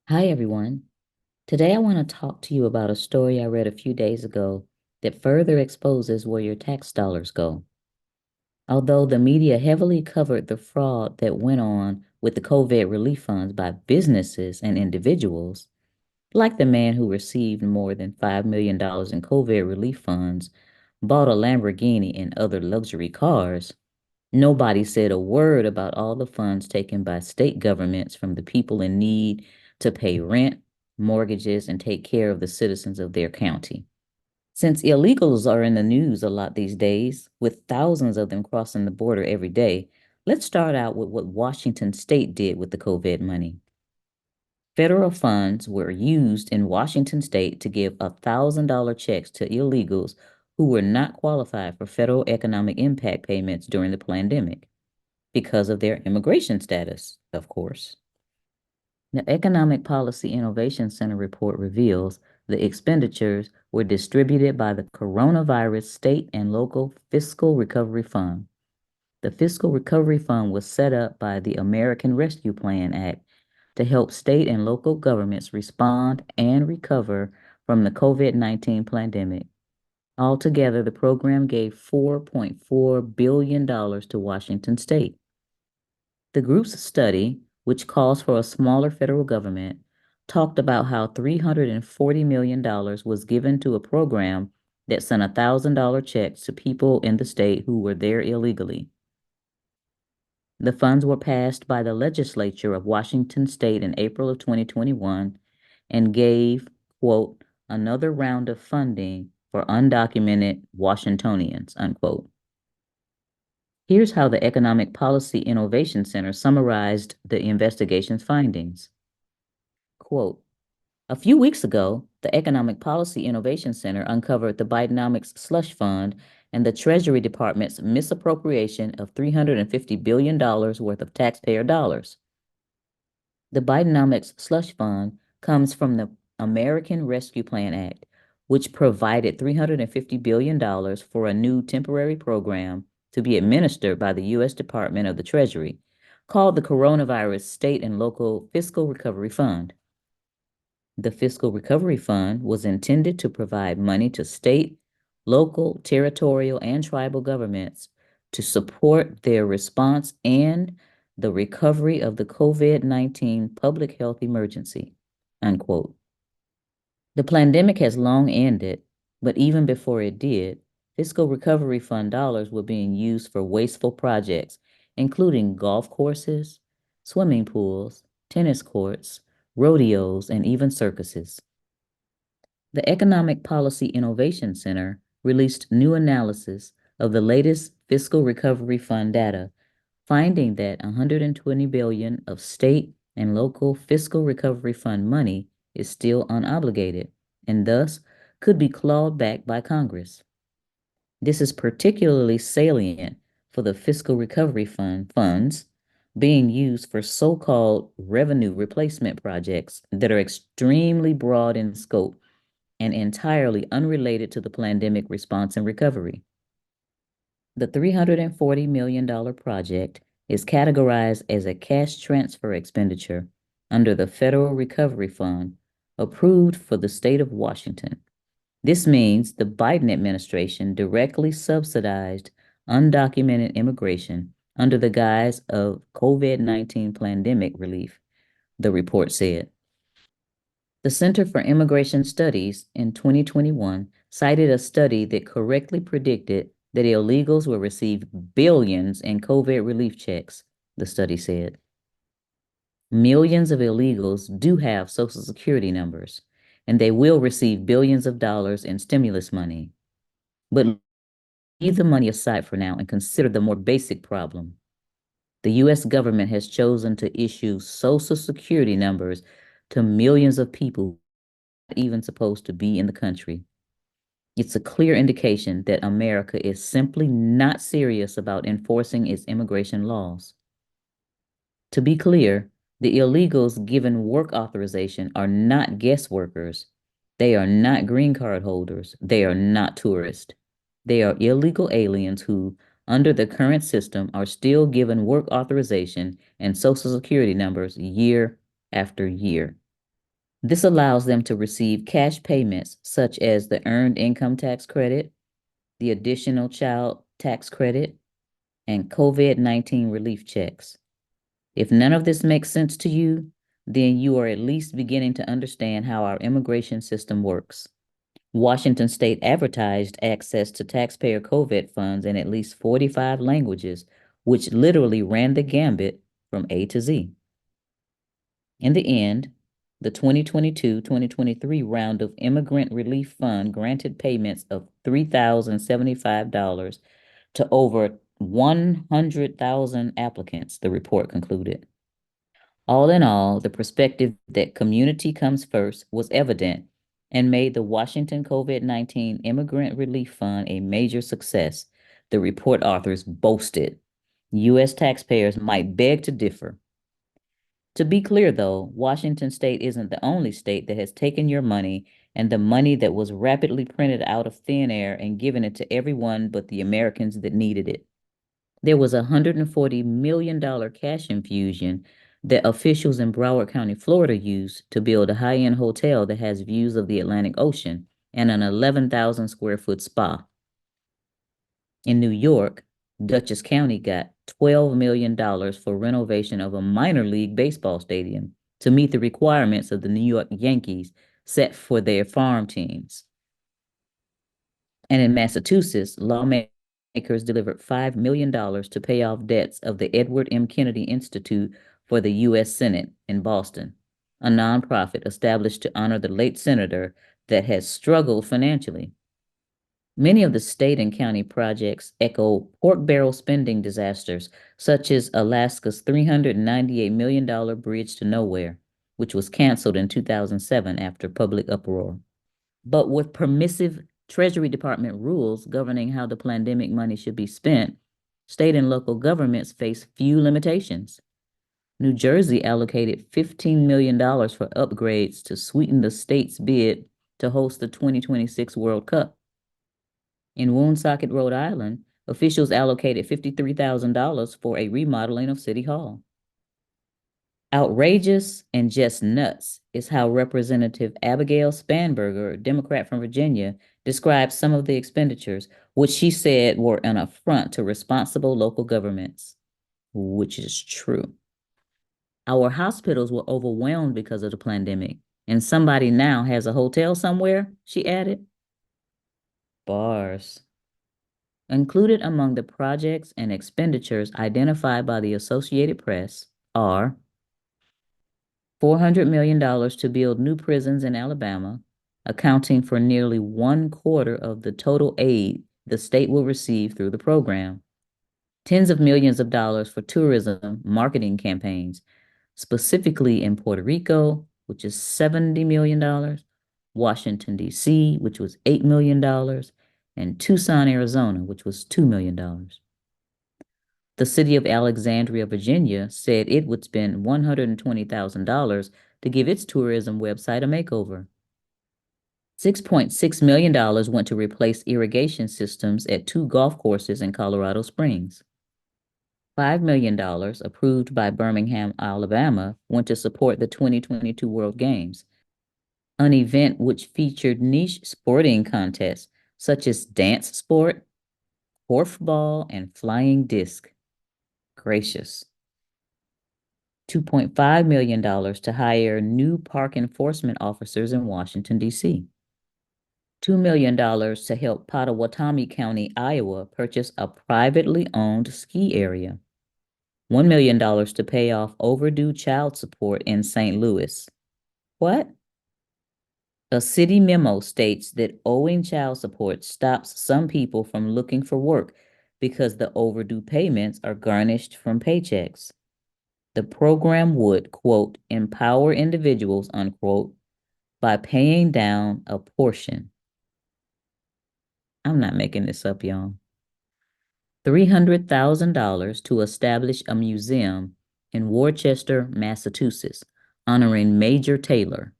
Hi, everyone. Today I want to talk to you about a story I read a few days ago that further exposes where your tax dollars go. Although the media heavily covered the fraud that went on with the COVID relief funds by businesses and individuals, like the man who received more than $5 million in COVID relief funds, bought a Lamborghini and other luxury cars, nobody said a word about all the funds taken by state governments from the people in need to pay rent, mortgages, and take care of the citizens of their county. Since illegals are in the news a lot these days, with thousands of them crossing the border every day, let's start out with what Washington state did with the COVID money. Federal funds were used in Washington state to give $1,000 checks to illegals who were not qualified for federal economic impact payments during the pandemic because of their immigration status, of course. The Economic Policy Innovation Center report reveals the expenditures were distributed by the Coronavirus State and Local Fiscal Recovery Fund. The Fiscal Recovery Fund was set up by the American Rescue Plan Act to help state and local governments respond and recover from the COVID-19 pandemic. Altogether, the program gave $4.4 billion to Washington state. The group's study, which calls for a smaller federal government, talked about how $340 million was given to a program that sent $1,000 checks to people in the state who were there illegally. The funds were passed by the legislature of Washington state in April of 2021 and gave, quote, another round of funding for undocumented Washingtonians, unquote. Here's how the Economic Policy Innovation Center summarized the investigation's findings. Quote, a few weeks ago, the Economic Policy Innovation Center uncovered the Bidenomics slush fund and the Treasury Department's misappropriation of $350 billion worth of taxpayer dollars. The Bidenomics slush fund comes from the American Rescue Plan Act, which provided $350 billion for a new temporary program to be administered by the U.S. Department of the Treasury, called the Coronavirus State and Local Fiscal Recovery Fund. The Fiscal Recovery Fund was intended to provide money to state, local, territorial, and tribal governments to support their response and the recovery of the COVID-19 public health emergency, unquote. The pandemic has long ended, but even before it did, Fiscal Recovery Fund dollars were being used for wasteful projects, including golf courses, swimming pools, tennis courts, rodeos, and even circuses. The Economic Policy Innovation Center released new analysis of the latest Fiscal Recovery Fund data, finding that 120 billion of state and local fiscal recovery fund money is still unobligated and thus could be clawed back by Congress. This is particularly salient for the fiscal recovery funds being used for so-called revenue replacement projects that are extremely broad in scope and entirely unrelated to the pandemic response and recovery. The $340 million project is categorized as a cash transfer expenditure under the Federal Recovery Fund approved for the state of Washington. This means the Biden administration directly subsidized undocumented immigration under the guise of COVID-19 pandemic relief, the report said. The Center for Immigration Studies in 2021 cited a study that correctly predicted that illegals will receive billions in COVID relief checks, the study said. Millions of illegals do have Social Security numbers, and they will receive billions of dollars in stimulus money. But leave the money aside for now and consider the more basic problem. The U.S. government has chosen to issue Social Security numbers to millions of people even supposed to be in the country. It's a clear indication that America is simply not serious about enforcing its immigration laws. To be clear, the illegals given work authorization are not guest workers. They are not green card holders. They are not tourists. They are illegal aliens who, under the current system, are still given work authorization and Social Security numbers year after year. This allows them to receive cash payments such as the Earned Income Tax Credit, the Additional Child Tax Credit, and COVID-19 relief checks. If none of this makes sense to you, then you are at least beginning to understand how our immigration system works. Washington State advertised access to taxpayer COVID funds in at least 45 languages, which literally ran the gambit from A to Z. In the end, the 2022-2023 round of Immigrant Relief Fund granted payments of $3,075 to over 100,000 applicants, the report concluded. All in all, the perspective that community comes first was evident and made the Washington COVID-19 Immigrant Relief Fund a major success, the report authors boasted. U.S. taxpayers might beg to differ. To be clear, though, Washington State isn't the only state that has taken your money and the money that was rapidly printed out of thin air and given it to everyone but the Americans that needed it. There was a $140 million cash infusion that officials in Broward County, Florida used to build a high-end hotel that has views of the Atlantic Ocean and an 11,000 square foot spa. In New York, Dutchess County got $12 million for renovation of a minor league baseball stadium to meet the requirements of the New York Yankees set for their farm teams. And in Massachusetts, lawmakers delivered $5 million to pay off debts of the Edward M. Kennedy Institute for the U.S. Senate in Boston, a nonprofit established to honor the late senator that has struggled financially. Many of the state and county projects echo pork barrel spending disasters, such as Alaska's $398 million bridge to nowhere, which was canceled in 2007 after public uproar. But with permissive Treasury Department rules governing how the pandemic money should be spent, state and local governments face few limitations. New Jersey allocated $15 million for upgrades to sweeten the state's bid to host the 2026 World Cup. In Woonsocket, Rhode Island, officials allocated $53,000 for a remodeling of City Hall. Outrageous and just nuts is how Representative Abigail Spanberger, Democrat from Virginia, described some of the expenditures, which she said were an affront to responsible local governments, which is true. Our hospitals were overwhelmed because of the pandemic, and somebody now has a hotel somewhere, she added. Bars. Included among the projects and expenditures identified by the Associated Press are $400 million to build new prisons in Alabama, accounting for nearly 1/4 of the total aid the state will receive through the program. Tens of millions of dollars for tourism marketing campaigns, specifically in Puerto Rico, which is $70 million, Washington, D.C., which was $8 million, and Tucson, Arizona, which was $2 million. The city of Alexandria, Virginia, said it would spend $120,000 to give its tourism website a makeover. $6.6 million went to replace irrigation systems at 2 golf courses in Colorado Springs. $5 million, approved by Birmingham, Alabama, went to support the 2022 World Games, an event which featured niche sporting contests such as dance sport, korfball, and flying disc. Gracious. $2.5 million to hire new park enforcement officers in Washington, D.C. $2 million to help Pottawatomie County, Iowa, purchase a privately owned ski area. $1 million to pay off overdue child support in St. Louis. What? A city memo states that owing child support stops some people from looking for work because the overdue payments are garnished from paychecks. The program would, quote, empower individuals, unquote, by paying down a portion. I'm not making this up, y'all. $300,000 to establish a museum in Worcester, Massachusetts, honoring Major Taylor,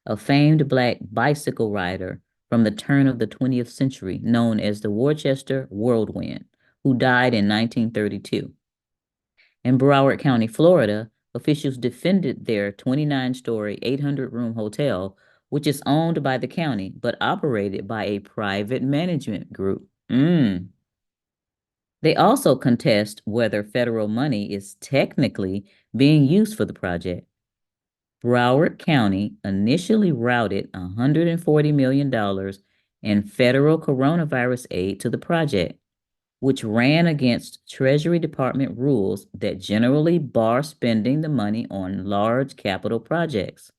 a famed Black bicycle rider from the turn of the 20th century, known as the Worcester Whirlwind, who died in 1932. In Broward County, Florida, officials defended their 29-story, 800-room hotel, which is owned by the county but operated by a private management group. They also contest whether federal money is technically being used for the project. Broward County initially routed $140 million in federal coronavirus aid to the project, which ran against Treasury Department rules that generally bar spending the money on large capital projects.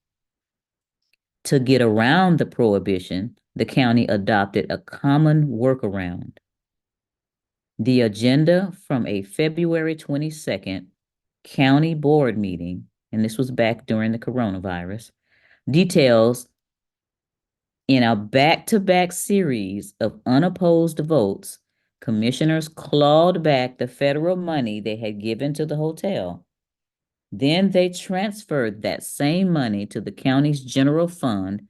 To get around the prohibition, the county adopted a common workaround. The agenda from a February 22nd county board meeting, and this was back during the coronavirus, details in a back-to-back series of unopposed votes, commissioners clawed back the federal money they had given to the hotel. Then they transferred that same money to the county's general fund,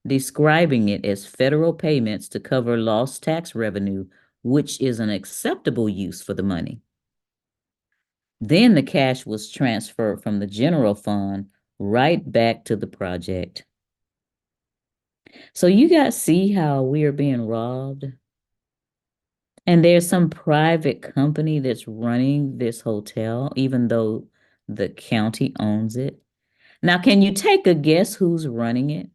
describing it as federal payments to cover lost tax revenue, which is an acceptable use for the money. Then the cash was transferred from the general fund right back to the project. So you guys see how we are being robbed? And there's some private company that's running this hotel, even though the county owns it. Now, can you take a guess who's running it?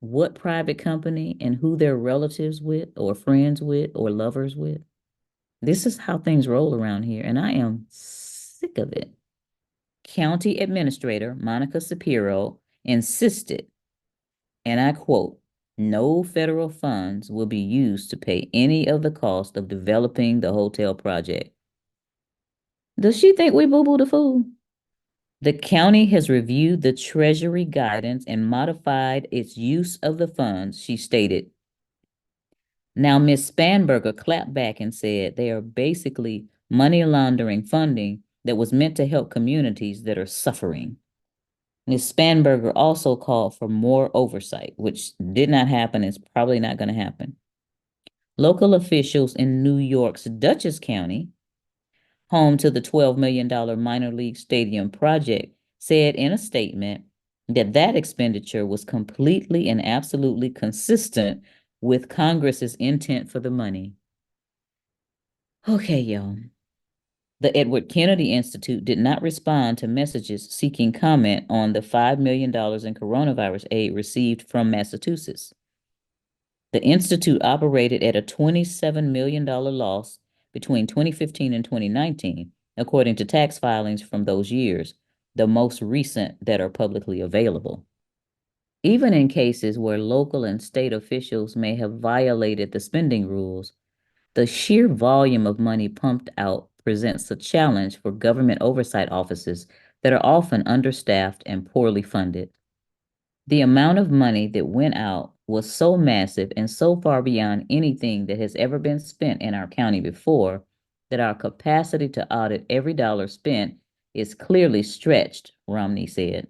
What private company and who they're relatives with, or friends with, or lovers with? This is how things roll around here, and I am sick of it. County Administrator Monica Sapiro insisted, and I quote, "No federal funds will be used to pay any of the cost of developing the hotel project." Does she think we boo-boo the fool? The county has reviewed the Treasury guidance and modified its use of the funds, she stated. Now, Ms. Spanberger clapped back and said they are basically money laundering funding that was meant to help communities that are suffering. Ms. Spanberger also called for more oversight, which did not happen, is probably not going to happen. Local officials in New York's Dutchess County, home to the $12 million minor league stadium project, said in a statement that that expenditure was completely and absolutely consistent with Congress's intent for the money. Okay, y'all. The Edward Kennedy Institute did not respond to messages seeking comment on the $5 million in coronavirus aid received from Massachusetts. The Institute operated at a $27 million loss between 2015 and 2019, according to tax filings from those years, the most recent that are publicly available. Even in cases where local and state officials may have violated the spending rules, the sheer volume of money pumped out presents a challenge for government oversight offices that are often understaffed and poorly funded. The amount of money that went out was so massive and so far beyond anything that has ever been spent in our county before that our capacity to audit every dollar spent is clearly stretched, Romney said.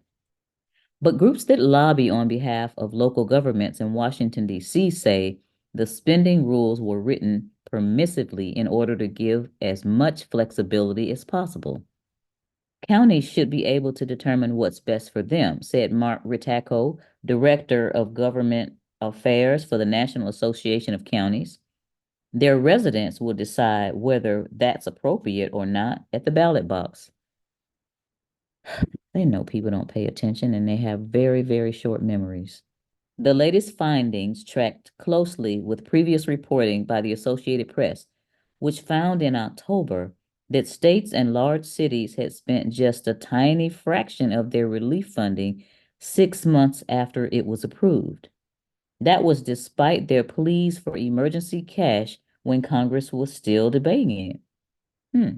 But groups that lobby on behalf of local governments in Washington, D.C. say the spending rules were written permissively in order to give as much flexibility as possible. Counties should be able to determine what's best for them, said Mark Ritacco, Director of Government Affairs for the National Association of Counties. Their residents will decide whether that's appropriate or not at the ballot box. They know people don't pay attention and they have very, very short memories. The latest findings tracked closely with previous reporting by the Associated Press, which found in October that states and large cities had spent just a tiny fraction of their relief funding 6 months after it was approved. That was despite their pleas for emergency cash when Congress was still debating it.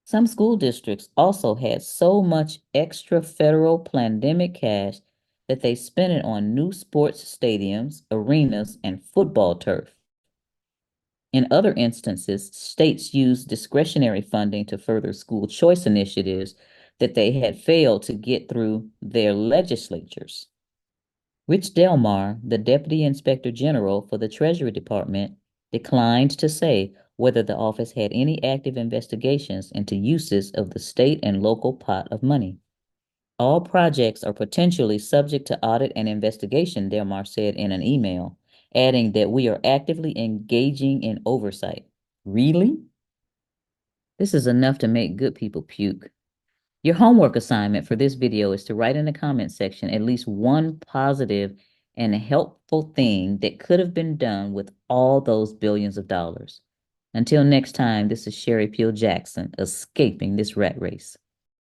Some school districts also had so much extra federal pandemic cash that they spent it on new sports stadiums, arenas, and football turf. In other instances, states used discretionary funding to further school choice initiatives that they had failed to get through their legislatures. Rich Delmar, the Deputy Inspector General for the Treasury Department, declined to say whether the office had any active investigations into uses of the state and local pot of money. All projects are potentially subject to audit and investigation, Delmar said in an email, adding that we are actively engaging in oversight. Really? This is enough to make good people puke. Your homework assignment for this video is to write in the comment section at least one positive and helpful thing that could have been done with all those billions of dollars. Until next time, this is Sherry Peel Jackson, escaping this rat race.